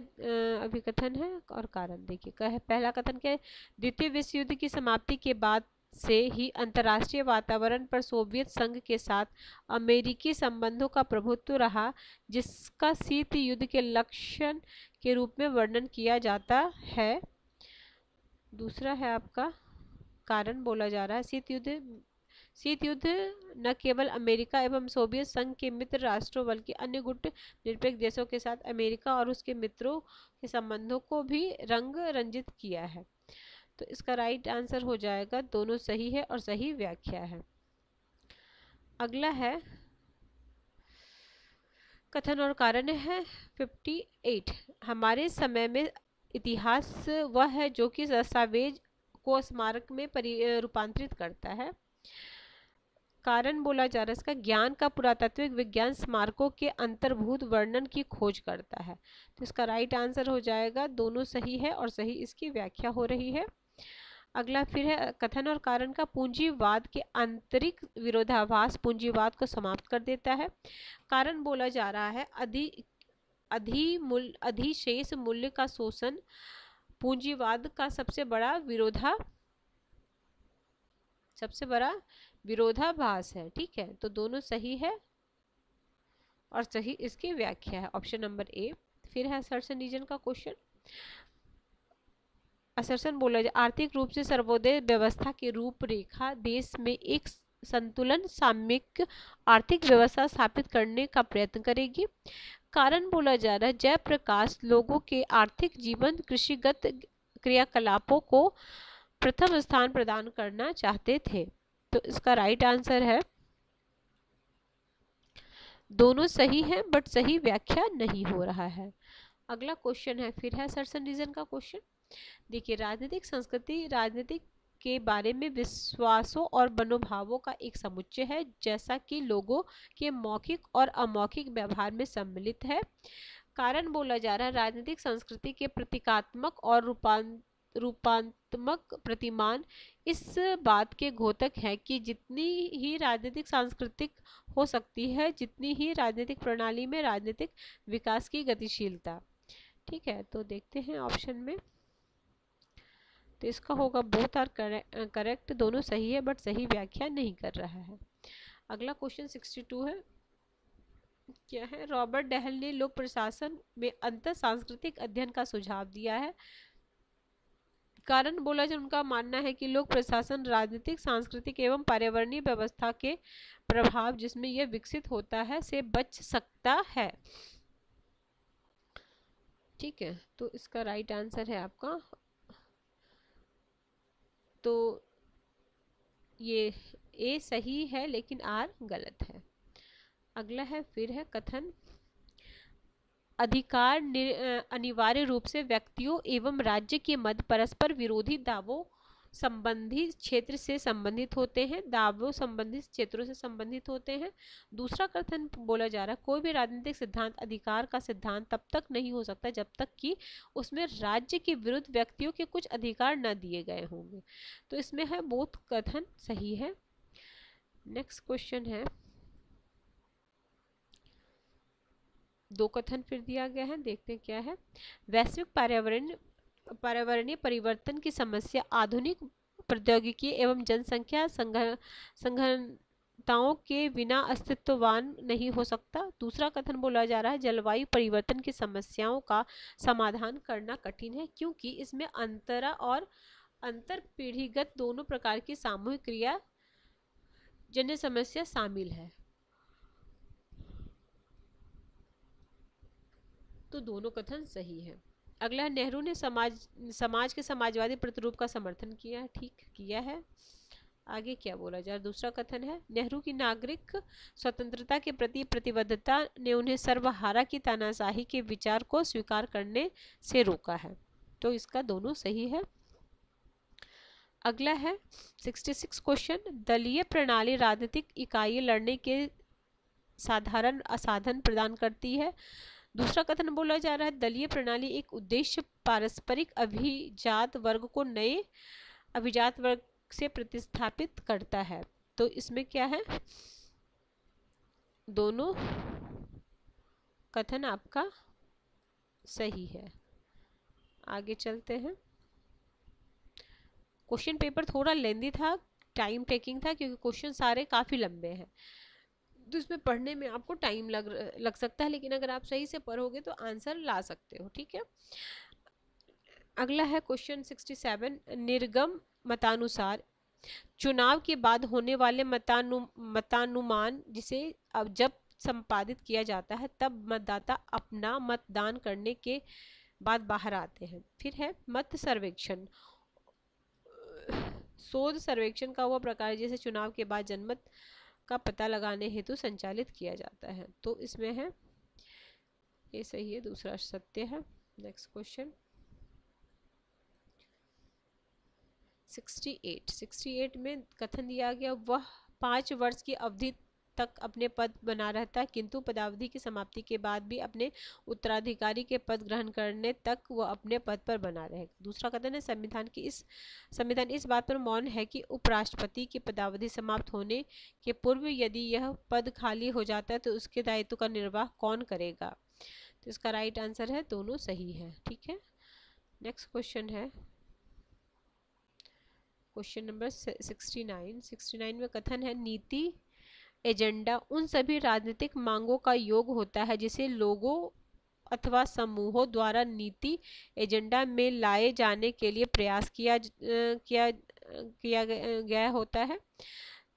अभी कथन है और कारण देखिए क्या है। पहला कथन क्या है? द्वितीय विश्व युद्ध की समाप्ति के बाद से ही अंतर्राष्ट्रीय वातावरण पर सोवियत संघ के साथ अमेरिकी संबंधों का प्रभुत्व रहा, जिसका शीत युद्ध के लक्षण के रूप में वर्णन किया जाता है। दूसरा है आपका कारण बोला जा रहा है, शीत युद्ध न केवल अमेरिका एवं सोवियत संघ के मित्र राष्ट्रों बल्कि अन्य गुट निरपेक्ष देशों के साथ अमेरिका और उसके मित्रों के संबंधों को भी रंग रंजित किया है। तो इसका राइट आंसर हो जाएगा, दोनों सही है और सही व्याख्या है। अगला है कथन और कारण है 58, हमारे समय में इतिहास वह है जो कि दस्तावेज को स्मारक में रूपांतरित करता है। कारण बोला जा रहा है इसका, ज्ञान का पुरातात्विक विज्ञान स्मारकों के अंतर्भूत वर्णन की खोज करता है। तो इसका राइट आंसर हो जाएगा, दोनों सही है और सही इसकी व्याख्या हो रही है। अगला फिर है कथन और कारण का, पूंजीवाद के आंतरिक विरोधाभास पूंजीवाद को समाप्त कर देता है। कारण बोला जा रहा है अधिशेष मूल्य का शोषण पूंजीवाद का सबसे बड़ा विरोधाभास है। ठीक है, तो दोनों सही है और सही इसकी व्याख्या है ऑप्शन नंबर ए। फिर है असर्शन रीजन का क्वेश्चन। असर्शन बोला जाए आर्थिक रूप से सर्वोदय व्यवस्था की रूपरेखा देश में एक संतुलन साम्यिक आर्थिक व्यवस्था स्थापित करने का प्रयत्न करेगी। कारण बोला जा रहा है जयप्रकाश लोगों के आर्थिक जीवन कृषिगत क्रियाकलापों को प्रथम स्थान प्रदान करना चाहते थे। तो इसका राइट आंसर है दोनों सही है बट सही व्याख्या नहीं हो रहा है। अगला क्वेश्चन है फिर है सर्सन रीजन का क्वेश्चन। देखिए राजनीतिक संस्कृति राजनीतिक के बारे में विश्वासों और मनोभावों का एक समुच्चय है जैसा कि लोगों के मौखिक और अमौखिक व्यवहार में सम्मिलित है। कारण बोला जा रहा है राजनीतिक संस्कृति के प्रतीकात्मक और रूपात्मक प्रतिमान इस बात के घोतक है कि जितनी ही राजनीतिक सांस्कृतिक हो सकती है जितनी ही राजनीतिक प्रणाली में राजनीतिक विकास की गतिशीलता। ठीक है, तो देखते हैं ऑप्शन में। तो इसका होगा बोथ आर करेक्ट, दोनों सही है बट सही व्याख्या नहीं कर रहा है। अगला क्वेश्चन 62 है, क्या है? रॉबर्ट डहल ने लोक प्रशासन में अंतर सांस्कृतिक अध्ययन का सुझाव दिया है। कारण बोला जाए उनका मानना है कि लोक प्रशासन राजनीतिक सांस्कृतिक एवं पर्यावरणीय व्यवस्था के प्रभाव जिसमें यह विकसित होता है से बच सकता है। ठीक है, तो इसका राइट आंसर है आपका, तो ये ए सही है लेकिन आर गलत है। अगला है फिर है कथन अधिकार अनिवार्य रूप से व्यक्तियों एवं राज्य के मध्य परस्पर विरोधी दावों संबंधी क्षेत्र से संबंधित होते हैं, दावों संबंधित क्षेत्रों से संबंधित होते हैं। दूसरा कथन बोला जा रहा है कोई भी राजनीतिक सिद्धांत अधिकार का सिद्धांत तब तक नहीं हो सकता जब तक कि उसमें राज्य के विरुद्ध व्यक्तियों के कुछ अधिकार न दिए गए होंगे। तो इसमें है बोथ कथन सही है। नेक्स्ट क्वेश्चन है, दो कथन फिर दिया गया है, देखते हैं क्या है। वैश्विक पर्यावरणीय परिवर्तन की समस्या आधुनिक प्रौद्योगिकी एवं जनसंख्या संघनताओं के बिना अस्तित्ववान नहीं हो सकता। दूसरा कथन बोला जा रहा है जलवायु परिवर्तन की समस्याओं का समाधान करना कठिन है क्योंकि इसमें अंतरा और अंतर पीढ़ीगत दोनों प्रकार की सामूहिक क्रिया जन्य समस्या शामिल है। तो दोनों कथन सही है। अगला है नेहरू ने समाज के समाजवादी प्रतिरूप का समर्थन किया, ठीक किया है। आगे क्या बोला जाए, दूसरा कथन है नेहरू की नागरिक स्वतंत्रता के प्रति प्रतिबद्धता ने उन्हें सर्वहारा की तानाशाही के विचार को स्वीकार करने से रोका है। तो इसका दोनों सही है। अगला है 66 क्वेश्चन दलीय प्रणाली राजनीतिक इकाई लड़ने के साधारण असाधन प्रदान करती है। दूसरा कथन बोला जा रहा है दलीय प्रणाली एक उद्देश्य पारस्परिक अभिजात वर्ग को नए अभिजात वर्ग से प्रतिस्थापित करता है। तो इसमें क्या है, दोनों कथन आपका सही है। आगे चलते हैं। क्वेश्चन पेपर थोड़ा लेंदी था, टाइम टेकिंग था क्योंकि क्वेश्चन सारे काफी लंबे हैं, तो इसमें पढ़ने में आपको टाइम लग सकता है, लेकिन अगर आप सही से पढ़ोगे तो आंसर ला सकते हो। ठीक है, अगला है क्वेश्चन 67 निर्गम मतानुसार चुनाव के बाद होने वाले मतानुमान जिसे अब जब संपादित किया जाता है तब मतदाता अपना मतदान करने के बाद बाहर आते हैं। फिर है मत सर्वेक्षण शोध सर्वेक्षण का वह प्रकार जैसे चुनाव के बाद जनमत का पता लगाने हेतु संचालित किया जाता है। तो इसमें है ये सही है, दूसरा सत्य है। नेक्स्ट क्वेश्चन 68 में कथन दिया गया वह 5 वर्ष की अवधि तक अपने पद बना रहता है किंतु पदावधि की समाप्ति के बाद भी अपने उत्तराधिकारी के पद ग्रहण करने तक वह अपने पद पर बना रहेगा। दूसरा कथन है संविधान इस बात पर मौन है कि उपराष्ट्रपति की पदावधि समाप्त होने के पूर्व यदि यह पद खाली हो जाता है तो उसके दायित्व का निर्वाह कौन करेगा। तो इसका राइट आंसर है दोनों सही है। ठीक है, नेक्स्ट क्वेश्चन है क्वेश्चन नंबर 69 में कथन है नीति एजेंडा उन सभी राजनीतिक मांगों का योग होता है जिसे लोगों अथवा समूहों द्वारा नीति एजेंडा में लाए जाने के लिए प्रयास किया गया होता है।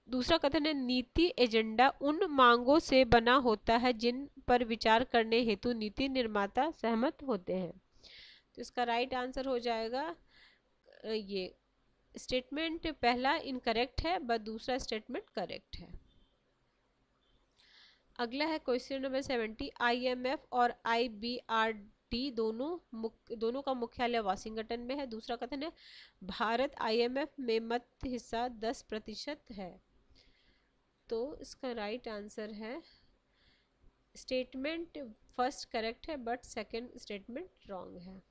दूसरा कथन है नीति एजेंडा उन मांगों से बना होता है जिन पर विचार करने हेतु नीति निर्माता सहमत होते हैं। तो इसका राइट आंसर हो जाएगा ये स्टेटमेंट पहला इनकरेक्ट है बट दूसरा स्टेटमेंट करेक्ट है। अगला है क्वेश्चन नंबर 70। IMF और IBRD दोनों का मुख्यालय वाशिंगटन में है। दूसरा कथन है भारत IMF में मत हिस्सा 10% है। तो इसका राइट आंसर है स्टेटमेंट फर्स्ट करेक्ट है बट सेकंड स्टेटमेंट रॉन्ग है।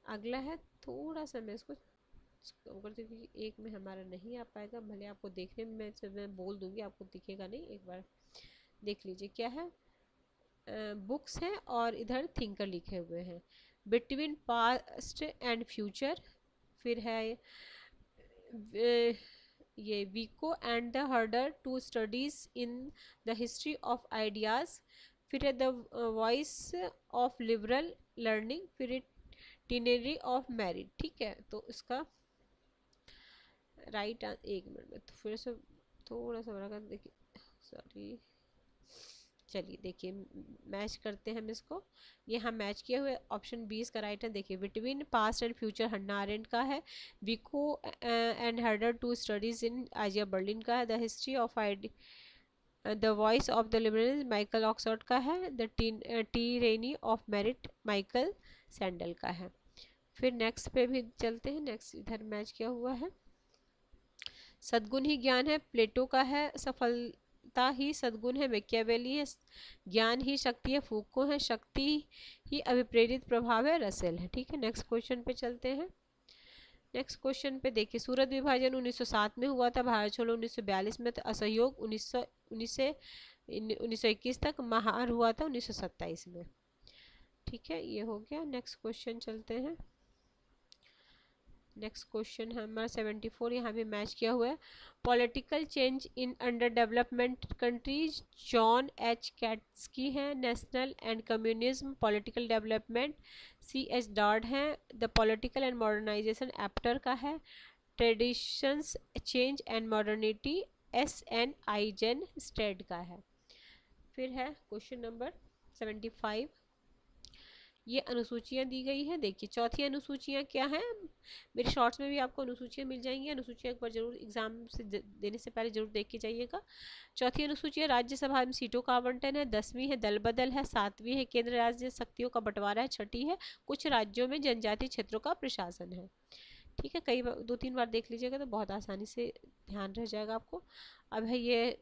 अगला है, थोड़ा सा मैं इसको कम करती हूँ क्योंकि एक में हमारा नहीं आ पाएगा, भले आपको देखने में मैं बोल दूंगी आपको दिखेगा नहीं, एक बार देख लीजिए क्या है। बुक्स हैं और इधर थिंकर लिखे हुए हैं। बिटवीन पास्ट एंड फ्यूचर, फिर है ये Vico and the Herder two studies in the history of ideas, फिर है the voice of liberal learning, फिर टिनरी ऑफ मैरिड। ठीक है, तो इसका राइट एक मिनट में तो फिर से थोड़ा सा बड़ा कर देखिए, सॉरी, चलिए देखिए मैच करते हैं हम इसको। ये हम मैच किए हुए ऑप्शन 20 का राइट है। देखिए between past and future Hannah Arendt का है, Vico and Herder two studies in Isaiah Berlin का है, the history of the voice of the liberal Michael Oxford का है, the tyranny of merit Michael Sandel का है। फिर नेक्स्ट पे भी चलते हैं। नेक्स्ट इधर मैच किया हुआ है, सद्गुण ही ज्ञान है, प्लेटो का है, सफलता ही सद्गुण है, मैकियावेली है, ज्ञान ही शक्ति है, फूको है, शक्ति ही अभिप्रेरित प्रभाव है, रसेल है। ठीक है, नेक्स्ट क्वेश्चन पे चलते हैं। नेक्स्ट क्वेश्चन पे देखिए, सूरत विभाजन 1907 में हुआ था, भारत छोड़ो 1942 में, तो असहयोग 1921 तक, महार हुआ था 1927 में। ठीक है, ये हो गया। नेक्स्ट क्वेश्चन चलते हैं। नेक्स्ट क्वेश्चन है हमारा 74, यहाँ भी मैच किया हुआ है। Political change in under development countries, John H Kautsky है, national and communism political development, CH Dodd है, the political and modernization Apter का है, traditions change and modernity, SN Eisenstadt का है। फिर है क्वेश्चन नंबर 75, ये अनुसूचियाँ दी गई है। देखिए चौथी अनुसूचियाँ क्या हैं, मेरे शॉर्ट्स में भी आपको अनुसूचियाँ मिल जाएंगी, अनुसूचियाँ एक बार जरूर एग्जाम से देने से पहले जरूर देख के जाइएगा। चौथी अनुसूचियाँ राज्यसभा में सीटों का आवंटन है, 10वीं है दल बदल है, 7वीं है केंद्र राज्य शक्तियों का बंटवारा है, 6ठी है कुछ राज्यों में जनजातीय क्षेत्रों का प्रशासन है। ठीक है, कई बार 2-3 बार देख लीजिएगा तो बहुत आसानी से ध्यान रह जाएगा आपको। अब है ये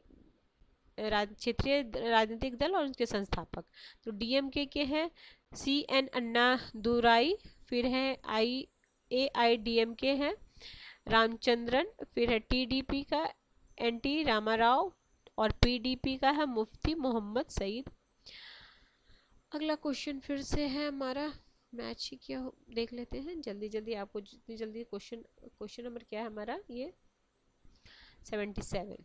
क्षेत्रीय राजनीतिक दल और उनके संस्थापक, तो DMK के हैं CN अन्ना दुराई, फिर है AIDMK है रामचंद्रन, फिर है TDP का NT रामाराव और PDP का है मुफ्ती मोहम्मद सईद। अगला क्वेश्चन फिर से है हमारा मैच ही क्या देख लेते हैं जल्दी जल्दी, आपको जितनी जल्दी क्वेश्चन नंबर क्या है हमारा ये 77।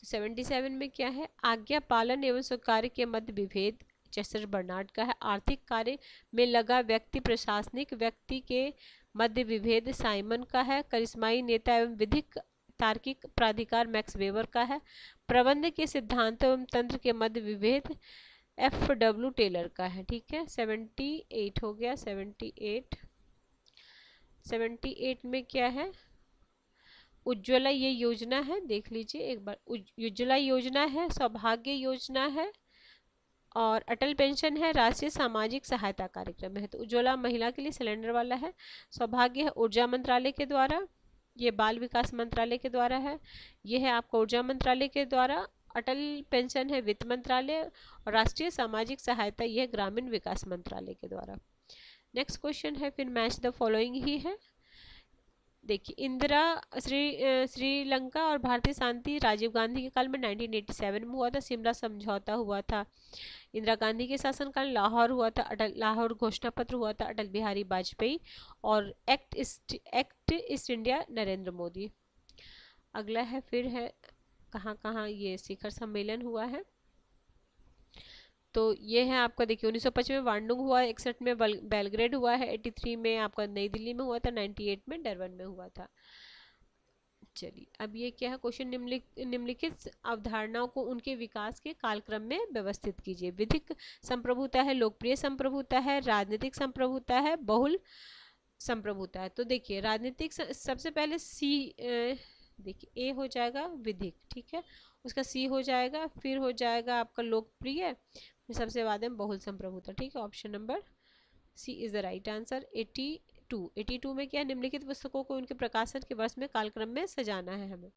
77 में क्या है, आज्ञा पालन एवं स्वीकार्य के मध्य विभेद, चेस्टर बर्नार्ड का है, आर्थिक कार्य में लगा व्यक्ति प्रशासनिक व्यक्ति के मध्य विभेद, साइमन का है, करिश्माई नेता एवं विधिक तार्किक प्राधिकार, मैक्स वेबर का है, प्रबंध के सिद्धांत एवं तंत्र के मध्य विभेद, FW टेलर का है। ठीक है, 78 हो गया। 78 में क्या है, उज्ज्वला ये योजना है, देख लीजिए एक बार, उज्ज्वला योजना है, सौभाग्य योजना है और अटल पेंशन है, राष्ट्रीय सामाजिक सहायता कार्यक्रम है। तो उज्ज्वला महिला के लिए सिलेंडर वाला है, सौभाग्य है ऊर्जा मंत्रालय के द्वारा, ये बाल विकास मंत्रालय के द्वारा है, ये है आपका ऊर्जा मंत्रालय के द्वारा, अटल पेंशन है वित्त मंत्रालय और राष्ट्रीय सामाजिक सहायता यह ग्रामीण विकास मंत्रालय के द्वारा। नेक्स्ट क्वेश्चन है फिर मैच द फॉलोइंग ही है। देखिए इंदिरा श्रीलंका और भारतीय शांति राजीव गांधी के काल में 1987 में हुआ था, शिमला समझौता हुआ था इंदिरा गांधी के शासनकाल, लाहौर हुआ था, लाहौर घोषणा पत्र हुआ था अटल बिहारी वाजपेयी और act east India Narendra Modi. अगला है फिर है कहाँ कहाँ ये शिखर सम्मेलन हुआ है। तो ये है आपका, देखिए 1925 में बांडुंग हुआ, 61 में बेलग्रेड हुआ है, 83 में आपका नई दिल्ली में हुआ था, 98 में डरबन में हुआ था। चलिए अब ये क्या है क्वेश्चन, निम्नलिखित अवधारणाओं को उनके विकास के कालक्रम में व्यवस्थित कीजिए। विधिक संप्रभुता है, लोकप्रिय संप्रभुता है, राजनीतिक संप्रभुता है, बहुल संप्रभुता है। तो देखिए राजनीतिक सबसे पहले सी, देखिए ए हो जाएगा विधिक, ठीक है, उसका सी हो जाएगा, फिर हो जाएगा आपका लोकप्रिय, फिर सबसे बाद में बहुल संप्रभुता, ठीक है। Option number C is the right answer. 82 में क्या है, निम्नलिखित पुस्तकों को उनके प्रकाशन के वर्ष में कालक्रम में सजाना है हमें,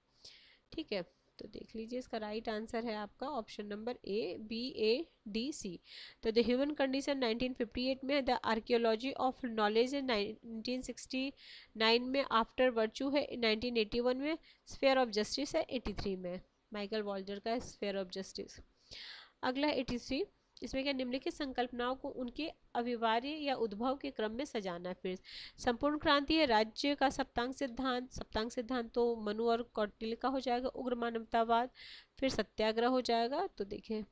ठीक है। तो देख लीजिए इसका राइट आंसर है आपका option number A, B, A, D, C. तो द ह्यूमन कंडीशन 1958 में, द आर्कियोलॉजी ऑफ नॉलेज 1969 में, आफ्टर वर्चू है 1981 में, स्फेयर ऑफ जस्टिस है 83 में, माइकल वॉल्जर का स्फेयर ऑफ जस्टिस। अगला 83, इसमें क्या, निम्नलिखित संकल्पनाओं को उनके अविवार्य या उद्भव के क्रम में सजाना है। फिर संपूर्ण क्रांति है, राज्य का सप्तांग सिद्धांत तो मनु और कौटिल्य का हो जाएगा, उग्र मानवतावाद, फिर सत्याग्रह हो जाएगा। तो देखिए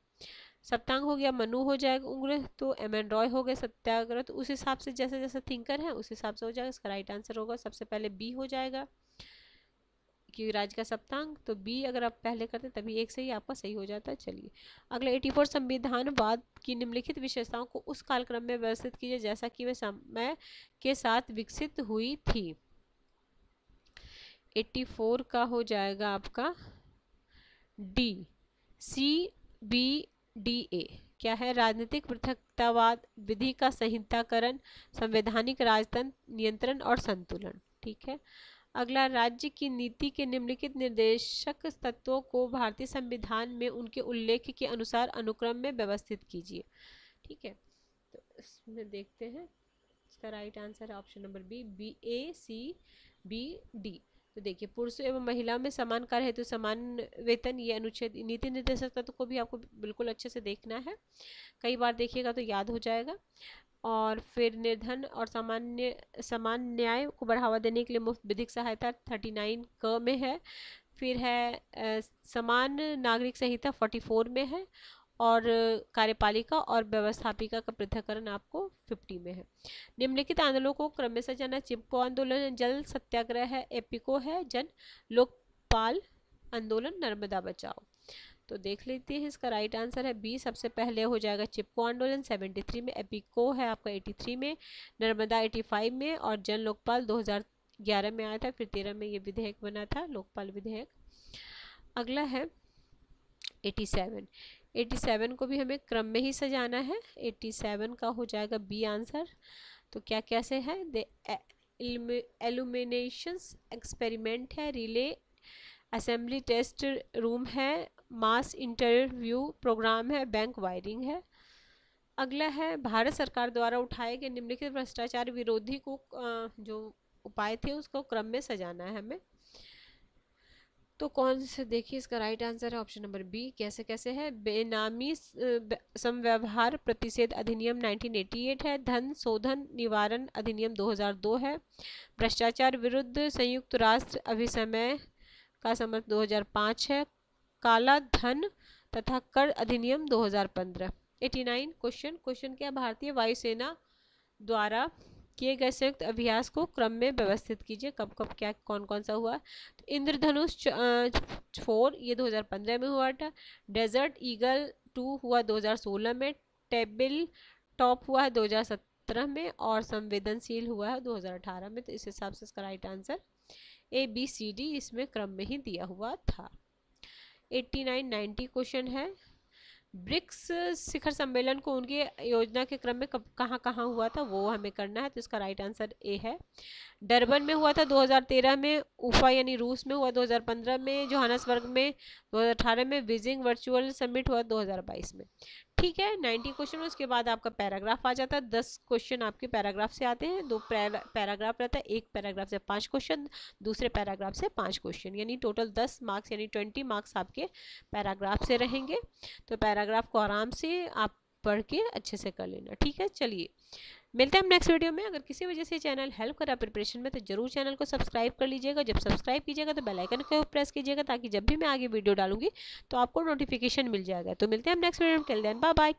सप्तांग हो गया मनु हो जाएगा, उग्र तो एम एन रॉय हो गए, सत्याग्रह तो उस हिसाब से जैसे जैसे थिंकर है उस हिसाब से हो जाएगा। इसका राइट आंसर होगा सबसे पहले बी हो जाएगा, क्योंकि राज्य का सप्तांग, तो बी अगर आप पहले करते तभी एक से ही आपका सही हो जाता है। चलिए अगला 84, संविधानवाद की निम्नलिखित विशेषताओं को उस कालक्रम में व्यवस्थित कीजिए जैसा कि वे समय के साथ विकसित हुई थी। 84 का हो जाएगा आपका डी, सी, बी, डी, ए। क्या है, राजनीतिक पृथकतावाद, विधि का संहिताकरण, संवैधानिक राजतंत्र, नियंत्रण और संतुलन, ठीक है। अगला, राज्य की नीति के निम्नलिखित निर्देशक तत्वों को भारतीय संविधान में उनके उल्लेख के अनुसार अनुक्रम में व्यवस्थित कीजिए, ठीक है। तो इसमें देखते हैं इसका राइट आंसर है ऑप्शन नंबर बी, बी, ए, सी, बी, डी। तो देखिए पुरुषों एवं महिलाओं में समान कार्य हेतु समान वेतन, ये अनुच्छेद नीति निर्देशक तत्व को भी आपको बिल्कुल अच्छे से देखना है, कई बार देखिएगा तो याद हो जाएगा। और फिर निर्धन और समान न्याय को बढ़ावा देने के लिए मुफ्त विधिक सहायता 39 क में है। फिर है समान नागरिक संहिता 44 में है, और कार्यपालिका और व्यवस्थापिका का पृथक्करण आपको 50 में है। निम्नलिखित आंदोलनों को क्रम में सजाना, चिपको आंदोलन, जल सत्याग्रह है, एपिको है, जन लोकपाल आंदोलन, नर्मदा बचाओ। तो देख लेते हैं इसका राइट आंसर है बी, सबसे पहले हो जाएगा चिपको आंदोलन 73 में, एपिको है आपका 83 में, नर्मदा 85 में, और जन लोकपाल 2011 में आया था, फिर 13 में ये विधेयक बना था, लोकपाल विधेयक। अगला है 87 को भी हमें क्रम में ही सजाना है। 87 का हो जाएगा बी आंसर। तो क्या कैसे है, इल्यूमिनेशंस एक्सपेरिमेंट है, रिले असेंबली टेस्ट रूम है, मास इंटरव्यू प्रोग्राम है, बैंक वायरिंग है। अगला है भारत सरकार द्वारा उठाए गए निम्नलिखित भ्रष्टाचार विरोधी को जो उपाय थे उसको क्रम में सजाना है हमें। तो कौन से, देखिए इसका राइट आंसर है ऑप्शन नंबर बी, कैसे कैसे है, बेनामी समव्यवहार प्रतिषेध अधिनियम 1988 है, धन शोधन निवारण अधिनियम 2002 है, भ्रष्टाचार विरुद्ध संयुक्त राष्ट्र अभिसमय का समर्थ 2005 है, काला धन तथा कर अधिनियम 2015। 89 क्वेश्चन क्या, भारतीय वायुसेना द्वारा किए गए संयुक्त अभ्यास को क्रम में व्यवस्थित कीजिए, कब कब क्या कौन कौन सा हुआ। तो इंद्रधनुष 4 ये 2015 में हुआ था, डेजर्ट ईगल 2 हुआ 2016 में, टेबल टॉप हुआ है 2017 में, और संवेदनशील हुआ है 2018 में। तो इस हिसाब से इसका right answer A, B, C, D इसमें क्रम में ही दिया हुआ था। 89 90 क्वेश्चन है, ब्रिक्स शिखर सम्मेलन को उनकी योजना के क्रम में कब कहाँ कहाँ हुआ था वो हमें करना है। तो इसका राइट आंसर ए है, डरबन में हुआ था 2013 में, उफा यानी रूस में हुआ 2015 में, जोहानसबर्ग में 2018 में, बीजिंग वर्चुअल समिट हुआ 2022 में। ठीक है, 90 क्वेश्चन, उसके बाद आपका पैराग्राफ आ जाता है। 10 क्वेश्चन आपके पैराग्राफ से आते हैं, 2 पैराग्राफ रहता है, एक पैराग्राफ से 5 क्वेश्चन, दूसरे पैराग्राफ से 5 क्वेश्चन, यानी टोटल 10 मार्क्स यानी 20 मार्क्स आपके पैराग्राफ से रहेंगे। तो पैराग्राफ को आराम से आप पढ़ के अच्छे से कर लेना, ठीक है। चलिए मिलते हैं हम नेक्स्ट वीडियो में। अगर किसी वजह से चैनल हेल्प करा प्रिपरेशन में तो जरूर चैनल को सब्सक्राइब कर लीजिएगा। जब सब्सक्राइब कीजिएगा तो बेल आइकन को प्रेस कीजिएगा, ताकि जब भी मैं आगे वीडियो डालूंगी तो आपको नोटिफिकेशन मिल जाएगा। तो मिलते हैं हम नेक्स्ट वीडियो में, टिल देन बाय बाय।